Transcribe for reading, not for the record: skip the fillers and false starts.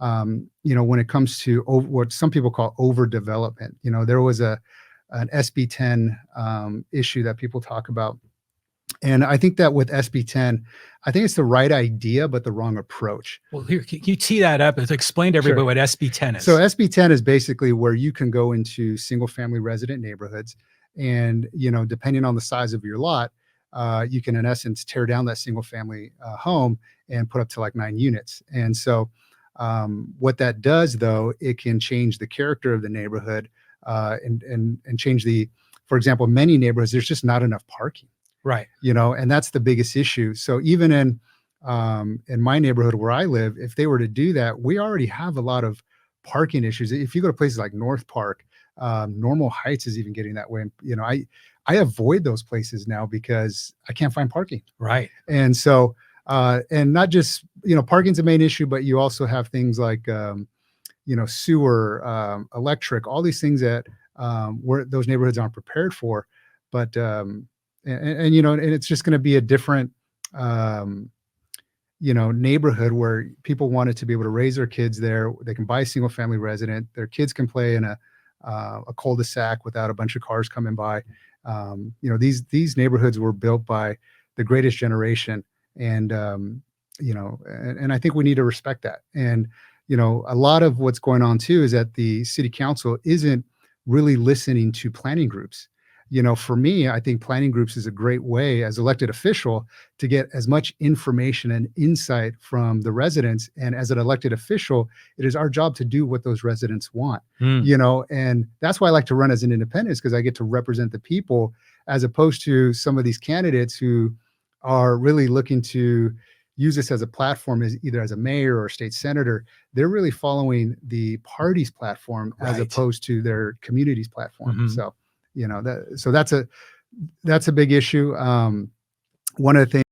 when it comes to what some people call overdevelopment. There was an SB10 issue that people talk about. And I think that with SB10, I think it's the right idea, but the wrong approach. Well, here, can you tee that up and explain to everybody what SB10 is? So SB10 is basically where you can go into single family resident neighborhoods and, depending on the size of your lot, you can in essence tear down that single family home and put up to like 9 units. And so what that does, though, it can change the character of the neighborhood and change for example, many neighborhoods, there's just not enough parking. Right. And that's the biggest issue. So even in my neighborhood where I live, if they were to do that, we already have a lot of parking issues. If you go to places like North Park, Normal Heights is even getting that way. I avoid those places now because I can't find parking. Right. And so, and not just, parking's the main issue, but you also have things like, sewer, electric, all these things that where those neighborhoods aren't prepared for. But, and it's just going to be a different, neighborhood where people wanted to be able to raise their kids there. They can buy a single family resident. Their kids can play in a cul-de-sac without a bunch of cars coming by. These neighborhoods were built by the greatest generation. And, and I think we need to respect that. And, a lot of what's going on too is that the city council isn't really listening to planning groups. For me, I think planning groups is a great way as elected official to get as much information and insight from the residents. And as an elected official, it is our job to do what those residents want, and that's why I like to run as an independent, because I get to represent the people, as opposed to some of these candidates who are really looking to use this as a platform, as either as a mayor or a state senator. They're really following the party's platform as opposed to their community's platform. So, that's a big issue. One of the things